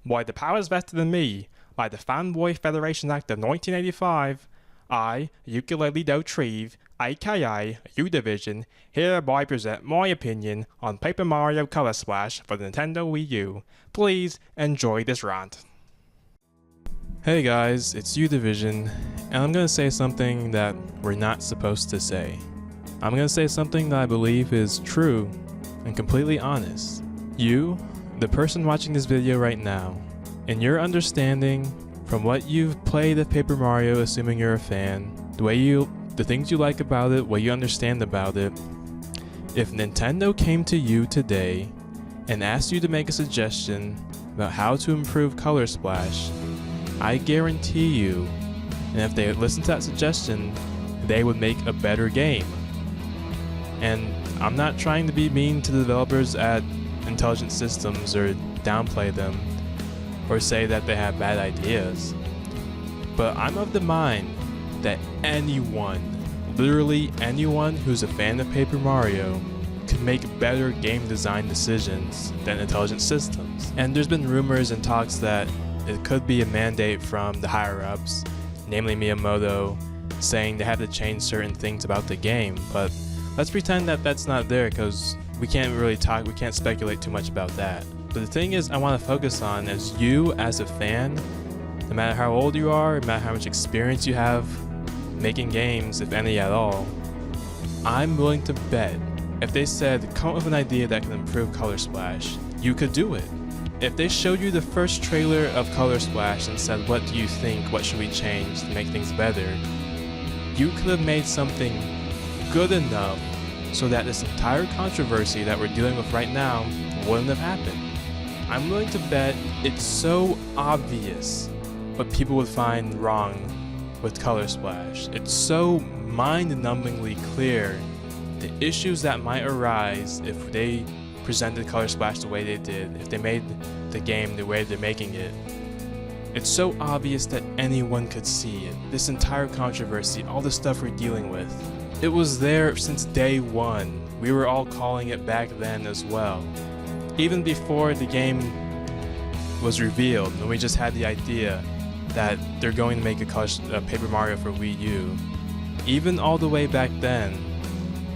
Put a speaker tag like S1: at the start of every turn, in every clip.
S1: By the powers vested in me by the Fanboy Federation Act of 1985, I, Ukulele Treve, aka U-Division, hereby present my opinion on Paper Mario Color Splash for the Nintendo Wii U. Please enjoy this rant. Hey guys, it's U-Division, and I'm gonna say something that we're not supposed to say. I'm gonna say something that I believe is true and completely honest. You, the person watching this video right now, in your understanding, from what you've played of Paper Mario, assuming you're a fan, the things you like about it, what you understand about it, if Nintendo came to you today and asked you to make a suggestion about how to improve Color Splash, I guarantee you, and if they listened to that suggestion, they would make a better game. And I'm not trying to be mean to the developers at Intelligent Systems or downplay them or say that they have bad ideas, but I'm of the mind that anyone, literally anyone who's a fan of Paper Mario could make better game design decisions than Intelligent Systems. And there's been rumors and talks that it could be a mandate from the higher-ups, namely Miyamoto, saying they have to change certain things about the game, but let's pretend that that's not there because we can't speculate too much about that. But the thing is I want to focus on is you as a fan, no matter how old you are, no matter how much experience you have making games, if any at all, I'm willing to bet if they said come up with an idea that can improve Color Splash, you could do it. If they showed you the first trailer of Color Splash and said what do you think, what should we change to make things better, you could have made something good enough so that this entire controversy that we're dealing with right now wouldn't have happened. I'm willing to bet it's so obvious what people would find wrong with Color Splash. It's so mind-numbingly clear the issues that might arise if they presented Color Splash the way they did, if they made the game the way they're making it. It's so obvious that anyone could see it. This entire controversy, all the stuff we're dealing with, it was there since day one. We were all calling it back then as well. Even before the game was revealed, and we just had the idea that they're going to make a Paper Mario for Wii U. Even all the way back then,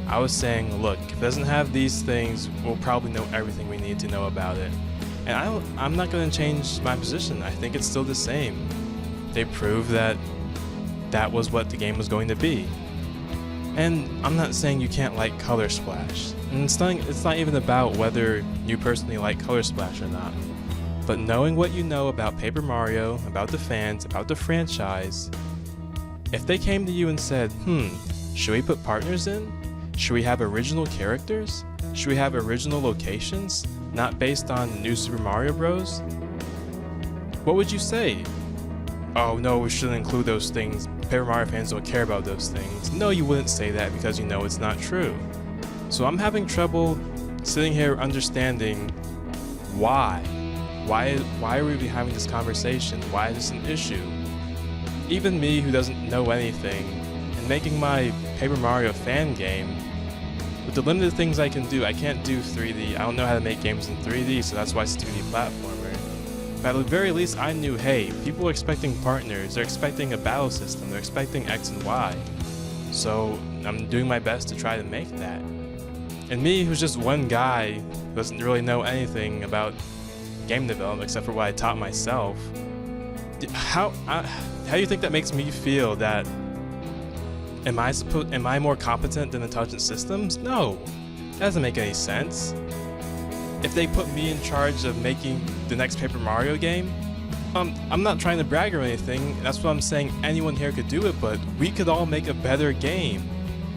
S1: I was saying, look, if it doesn't have these things, we'll probably know everything we need to know about it. And I'm not going to change my position. I think it's still the same. They proved that that was what the game was going to be. And I'm not saying you can't like Color Splash. And it's not even about whether you personally like Color Splash or not. But knowing what you know about Paper Mario, about the fans, about the franchise, if they came to you and said, should we put partners in? Should we have original characters? Should we have original locations, not based on New Super Mario Bros? What would you say? Oh no, we shouldn't include those things. Paper Mario fans don't care about those things. No, you wouldn't say that because you know it's not true. So I'm having trouble sitting here understanding why. Why are we having this conversation? Why is this an issue? Even me, who doesn't know anything, and making my Paper Mario fan game, with the limited things I can do, I can't do 3D. I don't know how to make games in 3D, so that's why it's a 2D platformer. But at the very least, I knew, hey, people are expecting partners, they're expecting a battle system, they're expecting X and Y. So I'm doing my best to try to make that. And me, who's just one guy, who doesn't really know anything about game development except for what I taught myself, how do you think that makes me feel? That am I more competent than Intelligent Systems? No, that doesn't make any sense. If they put me in charge of making the next Paper Mario game, I'm not trying to brag or anything, that's what I'm saying, anyone here could do it, but we could all make a better game.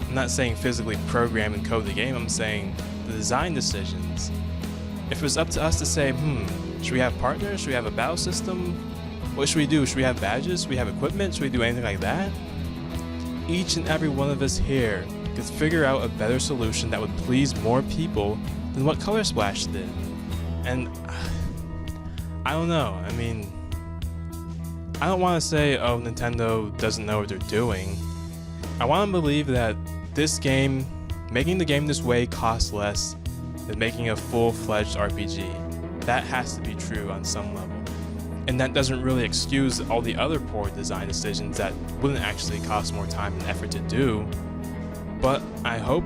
S1: I'm not saying physically program and code the game, I'm saying the design decisions. If it was up to us to say, should we have partners, should we have a battle system, what should we do, should we have badges, should we have equipment, should we do anything like that? Each and every one of us here could figure out a better solution that would please more people than what Color Splash did. And I don't know, I mean, I don't want to say, oh, Nintendo doesn't know what they're doing. I want to believe that this game, making the game this way costs less than making a full-fledged RPG. That has to be true on some level. And that doesn't really excuse all the other poor design decisions that wouldn't actually cost more time and effort to do. But I hope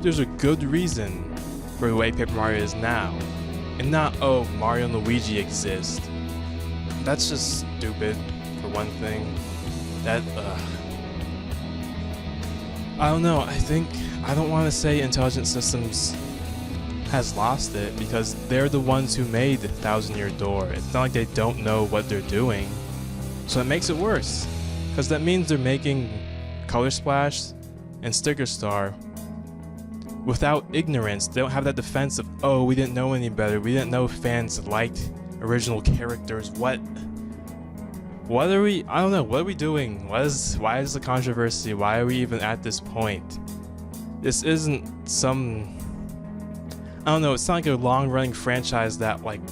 S1: there's a good reason for the way Paper Mario is now. And not, oh, Mario and Luigi exist. That's just stupid, for one thing. I don't know, I don't want to say Intelligent Systems has lost it, because they're the ones who made the Thousand Year Door. It's not like they don't know what they're doing. So it makes it worse, because that means they're making Color Splash and Sticker Star without ignorance. They don't have that defense of, oh, we didn't know any better. We didn't know fans liked original characters. What are we, I don't know, what are we doing? Why is the controversy? Why are we even at this point? This isn't some, I don't know, it's not like a long-running franchise that like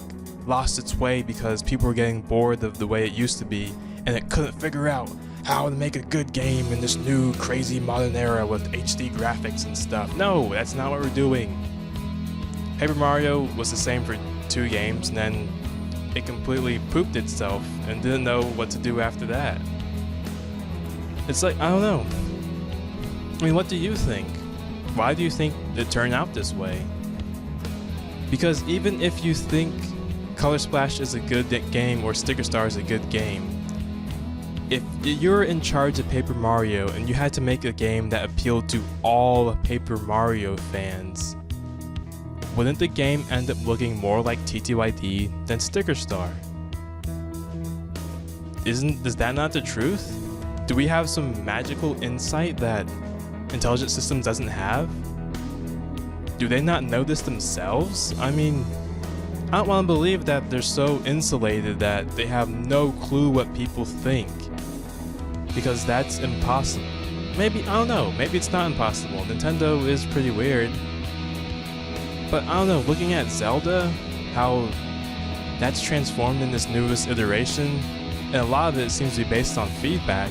S1: lost its way because people were getting bored of the way it used to be and it couldn't figure out how to make a good game in this new crazy modern era with HD graphics and stuff. No, that's not what we're doing. Paper Mario was the same for 2 games, and then it completely pooped itself and didn't know what to do after that. It's like, I don't know. I mean, what do you think? Why do you think it turned out this way? Because even if you think Color Splash is a good game or Sticker Star is a good game, if you're in charge of Paper Mario and you had to make a game that appealed to all Paper Mario fans, wouldn't the game end up looking more like TTYD than Sticker Star? Is that not the truth? Do we have some magical insight that Intelligent Systems doesn't have? Do they not know this themselves? I mean, I don't want to believe that they're so insulated that they have no clue what people think. Because that's impossible. Maybe, I don't know, maybe it's not impossible. Nintendo is pretty weird. But I don't know, looking at Zelda, how that's transformed in this newest iteration, and a lot of it seems to be based on feedback.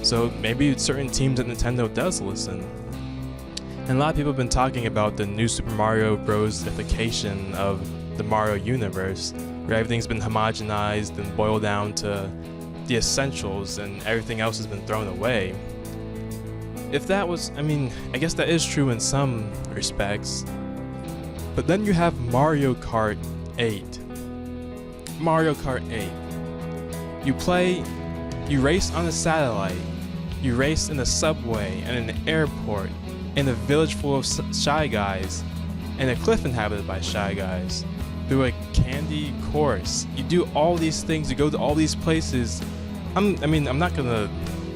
S1: So maybe certain teams at Nintendo does listen. And a lot of people have been talking about the new Super Mario Bros.ification of the Mario universe, where everything's been homogenized and boiled down to the essentials and everything else has been thrown away. If that was, I mean, I guess that is true in some respects. But then you have Mario Kart 8. Mario Kart 8. You race on a satellite, you race in a subway and in an airport, in a village full of Shy Guys, and a cliff inhabited by Shy Guys, through a candy course. You do all these things, you go to all these places. I'm not gonna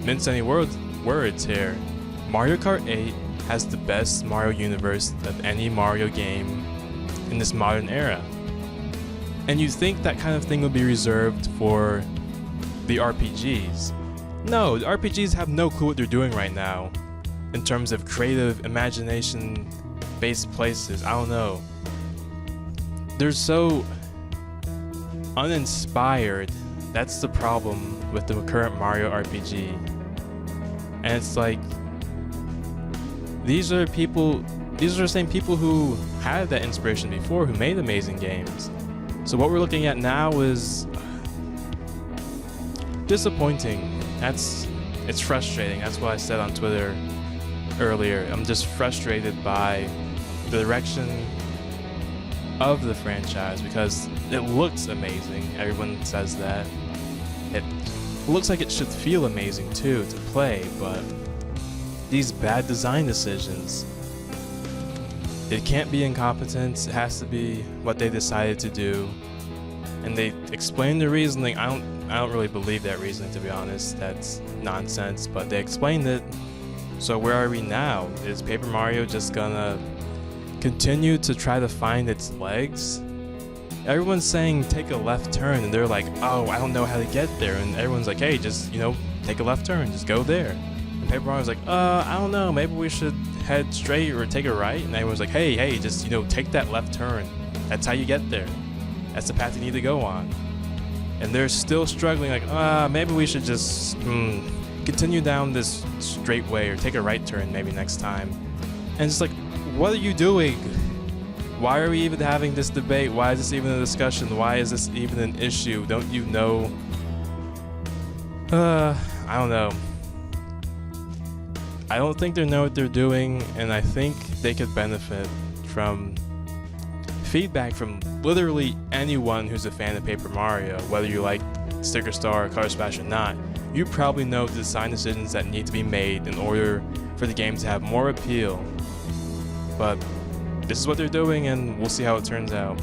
S1: mince any words here. Mario Kart 8 has the best Mario universe of any Mario game in this modern era. And you'd think that kind of thing would be reserved for the RPGs. No, the RPGs have no clue what they're doing right now in terms of creative imagination-based places. I don't know. They're so uninspired. That's the problem with the current Mario RPG. And it's like, these are the same people who had that inspiration before, who made amazing games. So what we're looking at now is disappointing. It's frustrating. That's what I said on Twitter earlier. I'm just frustrated by the direction of the franchise because it looks amazing. Everyone says that. It looks like it should feel amazing too to play, but these bad design decisions, it can't be incompetence, it has to be what they decided to do. And they explain the reasoning. I don't really believe that reasoning, to be honest. That's nonsense, but they explained it. So where are we now? Is Paper Mario just gonna continue to try to find its legs? Everyone's saying take a left turn and they're like, oh, I don't know how to get there. And everyone's like, hey, just, take a left turn, just go there. And Paper Mario's like, I don't know, maybe we should head straight or take a right. And everyone's like, hey, just, take that left turn. That's how you get there. That's the path you need to go on. And they're still struggling, like, maybe we should just continue down this straight way or take a right turn maybe next time. And it's like, what are you doing? Why are we even having this debate? Why is this even a discussion? Why is this even an issue? Don't you know? I don't know. I don't think they know what they're doing, and I think they could benefit from feedback from literally anyone who's a fan of Paper Mario, whether you like Sticker Star or Color Splash or not. You probably know the design decisions that need to be made in order for the game to have more appeal. But this is what they're doing, and we'll see how it turns out.